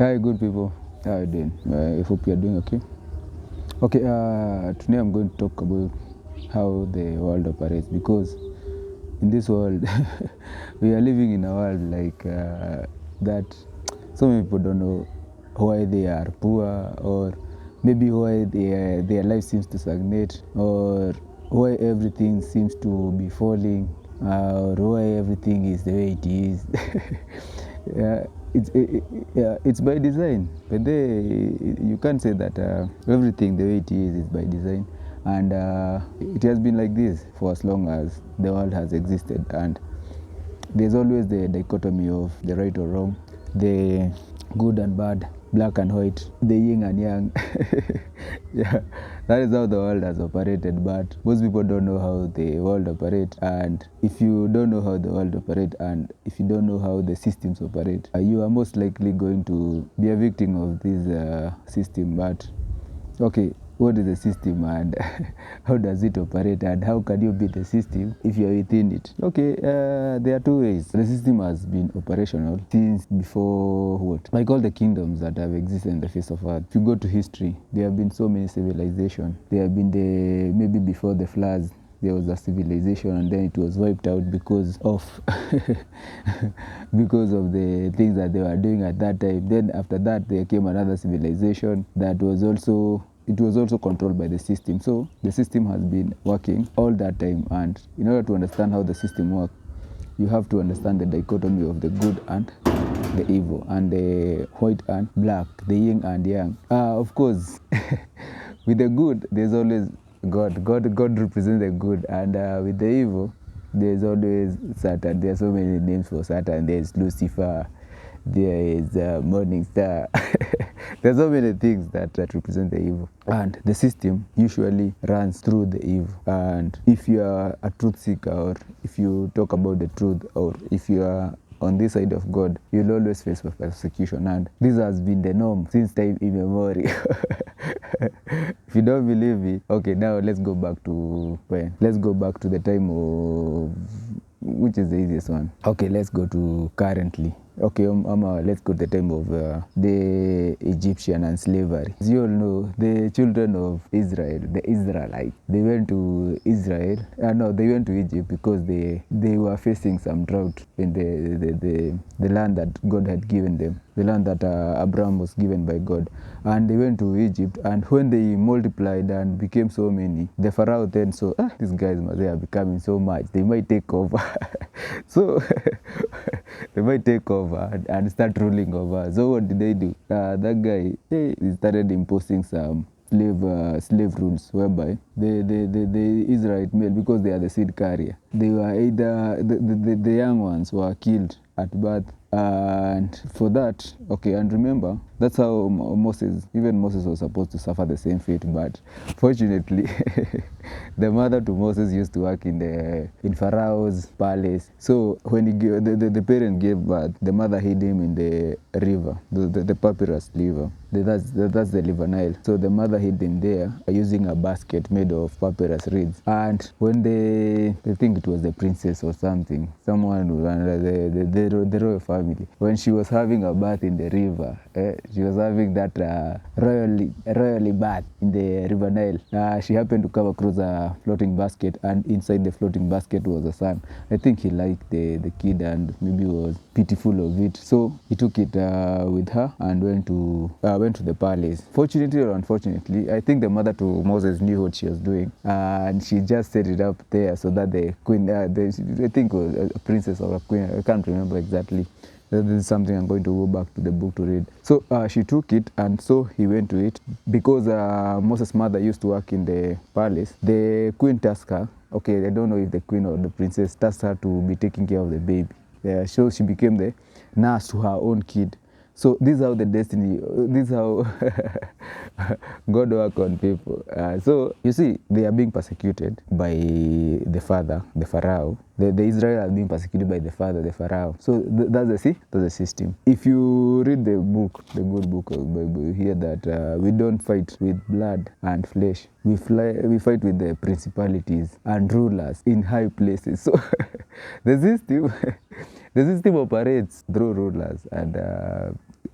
Hi, good people. How are you doing? I hope you are doing okay. Okay, today I'm going to talk about how the world operates because in this world, we are living in a world like that. So many people don't know why they are poor, or maybe why their life seems to stagnate, or why everything seems to be falling, or why everything is the way it is. Yeah, it's by design, but you can't say that everything the way it is by design, and it has been like this for as long as the world has existed, and there's always the dichotomy of the right or wrong, the good and bad, black and white, the yin and yang. Yeah, that is how the world has operated, but most people don't know how the world operates. And if you don't know how the world operates, and if you don't know how the systems operate, you are most likely going to be a victim of this system. But okay, what is the system, and how does it operate, and how can you beat the system if you are within it? Okay, there are two ways. The system has been operational since before what? Like all the kingdoms that have existed in the face of earth. If you go to history, there have been so many civilizations. There have been maybe before the floods, there was a civilization, and then it was wiped out because of because of the things that they were doing at that time. Then after that, there came another civilization that was also controlled by the system. So the system has been working all that time, and in order to understand how the system works, you have to understand the dichotomy of the good and the evil, and the white and black, the yin and yang. Of course, with the good, there's always God. God represents the good, and with the evil, there's always Satan. There are so many names for Satan. There's Lucifer, there is Morning Star. There's so many things that represent the evil, and the system usually runs through the evil. And if you are a truth seeker, or if you talk about the truth, or if you are on this side of God, you'll always face persecution, and this has been the norm since time immemorial. If you don't believe me, okay, now let's go back to when? Let's go back to the time of, which is the easiest one? Okay, let's go to currently. Okay, let's go to the time of the Egyptian and slavery. As you all know, the children of Israel, the Israelites, they went to Israel. No, they went to Egypt because they were facing some drought in the land that God had given them, the land that Abraham was given by God. And they went to Egypt, and when they multiplied and became so many, the Pharaoh then saw, these guys, they are becoming so much, they might take over. So they might take over and start ruling over. So what did they do? That guy, he started imposing some slave rules, whereby the Israelite male, because they are the seed carrier, they were either the young ones were killed at birth. And for that, okay, and remember, that's how even Moses was supposed to suffer the same fate. But fortunately, the mother to Moses used to work in Pharaoh's palace. So when the parent gave birth, the mother hid him in the river, the papyrus river. That's the River Nile. So the mother hid him there using a basket made of papyrus reeds. And when I think it was the princess or something, someone, the royal family, when she was having a bath in the river, she was having that royally bath in the River Nile. She happened to come across a floating basket, and inside the floating basket was a son. I think he liked the kid, and maybe was pitiful of it. So he took it with her and went to the palace. Fortunately or unfortunately, I think the mother to Moses knew what she was doing, and she just set it up there so that the queen, I think it was a princess or a queen, I can't remember exactly. This is something I'm going to go back to the book to read. So she took it, and so he went to it. Because Moses' mother used to work in the palace, the queen tasked her, okay, I don't know if the queen or the princess tasked her to be taking care of the baby. So she became the nurse to her own kid. So this is how this is how God works on people. So you see, they are being persecuted by the father, the Pharaoh. The Israel are being persecuted by the father, the Pharaoh. So that's the system. If you read the book, the good book of the Bible, you hear that we don't fight with blood and flesh. We fight with the principalities and rulers in high places. So the system operates through rulers and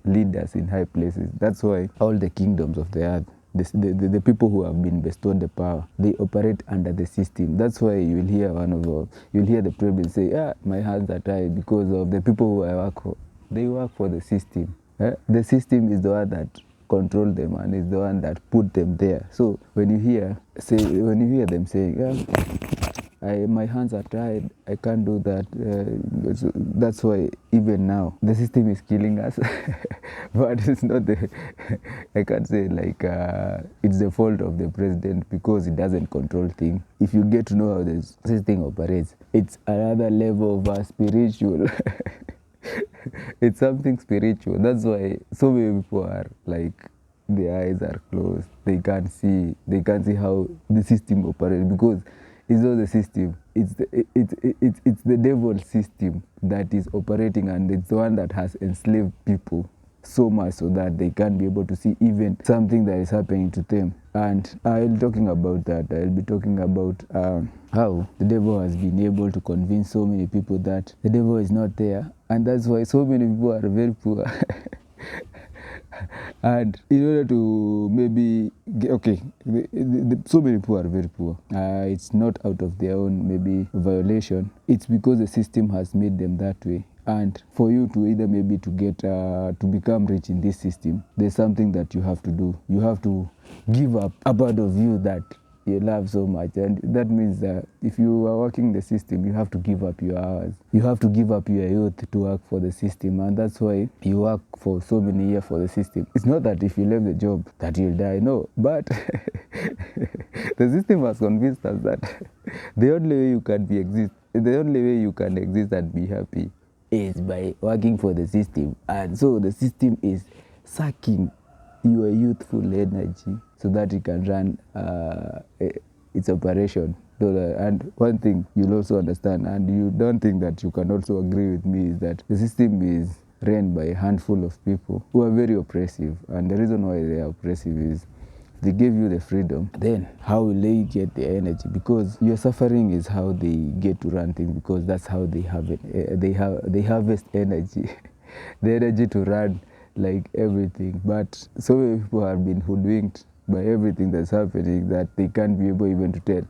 leaders in high places. That's why all the kingdoms of the earth, the people who have been bestowed the power, they operate under the system. That's why you'll hear you'll hear the president say, my hands are tied because of the people who I work for. They work for the system. The system is the one that control them and is the one that put them there. So when you hear them saying, my hands are tied, I can't do that. That's why even now the system is killing us. But it's not I can't say like it's the fault of the president because he doesn't control things. If you get to know how the system operates, it's another level of spiritual. It's something spiritual. That's why so many people are like, their eyes are closed. They can't see how the system operates because it's not the system. It's the devil's system that is operating, and it's the one that has enslaved people so much so that they can't be able to see even something that is happening to them. And I'll be talking about that. I'll be talking about how the devil has been able to convince so many people that the devil is not there, and that's why so many people are very poor. And in order to maybe so many people are very poor. It's not out of their own maybe violation. It's because the system has made them that way. And for you to either maybe to get to become rich in this system, there's something that you have to do. You have to give up a part of you that you love so much, and that means that if you are working the system, you have to give up your hours. You have to give up your youth to work for the system, and that's why you work for so many years for the system. It's not that if you leave the job that you'll die, no, but the system has convinced us that the only way you can exist and be happy is by working for the system. And so the system is sucking your youthful energy so that it can run its operation. And one thing you'll also understand, and you don't think that you can also agree with me, is that the system is run by a handful of people who are very oppressive. And the reason why they are oppressive is they give you the freedom, then how will they get the energy? Because your suffering is how they get to run things, because that's how they have it. They harvest energy, the energy to run like everything. But so many people have been hoodwinked by everything that's happening that they can't be able even to tell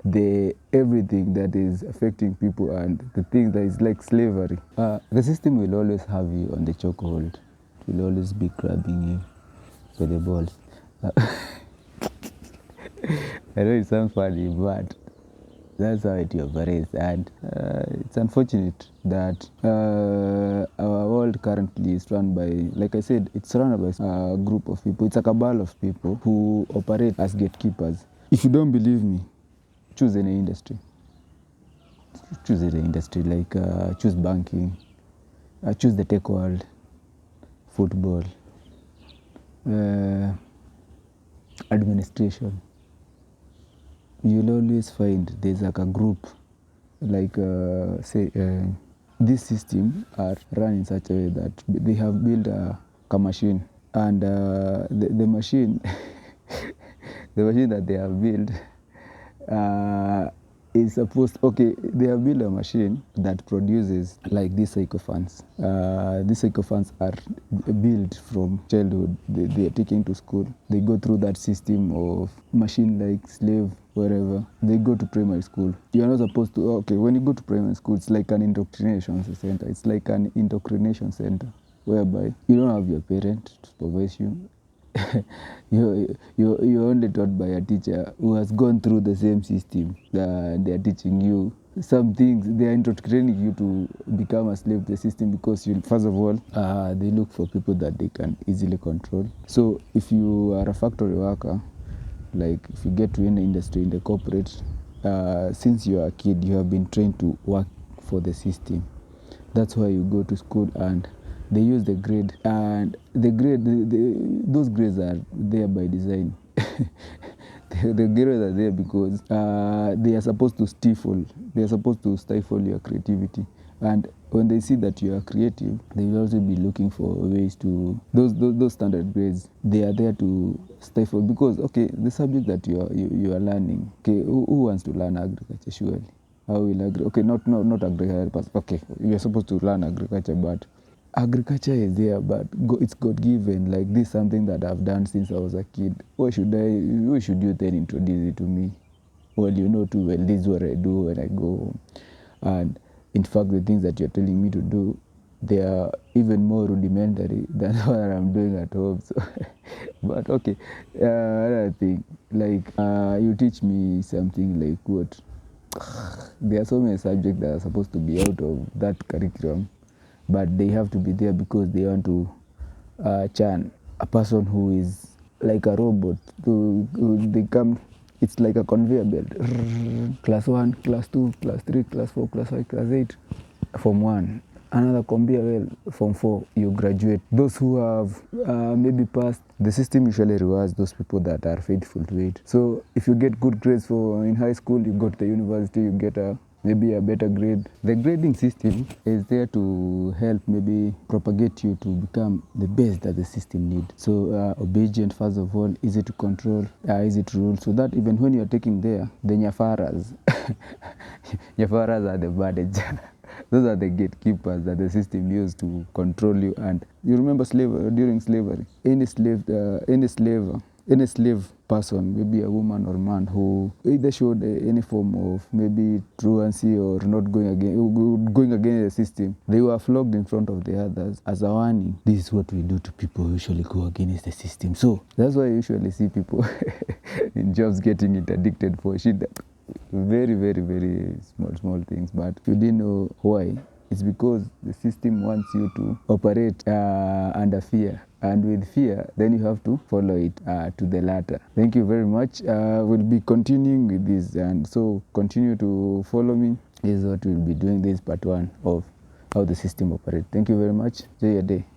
everything that is affecting people and the things that is like slavery. The system will always have you on the chokehold. It will always be grabbing you for the balls. I know it sounds funny, but that's how it operates. And it's unfortunate that our world currently is run by, like I said, it's run by a group of people. It's a cabal of people who operate as gatekeepers. If you don't believe me, choose any industry. Choose any industry, like choose banking, choose the tech world, football, administration. You'll always find there's like a group, like this system are run in such a way that they have built a machine, and the machine, the machine that they have built is supposed, they have built a machine that produces like these sycophants. These sycophants are built from childhood. They are taken to school. They go through that system of machine like slave, wherever. They go to primary school. You're not supposed to, when you go to primary school, it's like an indoctrination center. It's like an indoctrination center whereby you don't have your parent to supervise you. You're only taught by a teacher who has gone through the same system. They are teaching you some things. They are indoctrinating you to become a slave to the system because, first of all, they look for people that they can easily control. So if you are a factory worker, like if you get to any industry in the corporate, since you are a kid, you have been trained to work for the system. That's why you go to school and they use the grade, and the grade, those grades are there by design. The grades are there because they are supposed to stifle. They are supposed to stifle your creativity. And when they see that you are creative, they will also be looking for ways to those standard grades. They are there to stifle because the subject that you are learning. Who wants to learn agriculture? Surely, how will not agriculture. But you are supposed to learn agriculture, but agriculture is there, but it's God given. Like this is something that I've done since I was a kid. Why should you then introduce it to me? Well, you know too well, this is what I do when I go home. And in fact, the things that you're telling me to do, they are even more rudimentary than what I'm doing at home. So, but okay, another thing, like you teach me something like what? There are so many subjects that are supposed to be out of that curriculum, but they have to be there because they want to churn a person who is like a robot. They come, it's like a conveyor belt. Class 1, class 2, class 3, class 4, class 5, class 8, Form 1. Another conveyor belt, Form 4, you graduate. Those who have maybe passed, the system usually rewards those people that are faithful to it. So if you get good grades for in high school, you go to the university, you get maybe a better grade. The grading system is there to help maybe propagate you to become the best that the system needs. So obedient, first of all, easy to control, easy to rule, so that even when you're taking there, the nyafaras, nyafaras are the baddest. Those are the gatekeepers that the system used to control you. And you remember during slavery, any slave person, maybe a woman or man, who either showed any form of maybe truancy or not going against the system, they were flogged in front of the others as a warning. This is what we do to people who usually go against the system. So that's why you usually see people in jobs getting interdicted for shit that very, very, very small things. But if you didn't know why, it's because the system wants you to operate under fear. And with fear, then you have to follow it to the latter. Thank you very much. We'll be continuing with this, and so continue to follow me. This is what we'll be doing. This is part 1 of how the system operates. Thank you very much. Enjoy your day.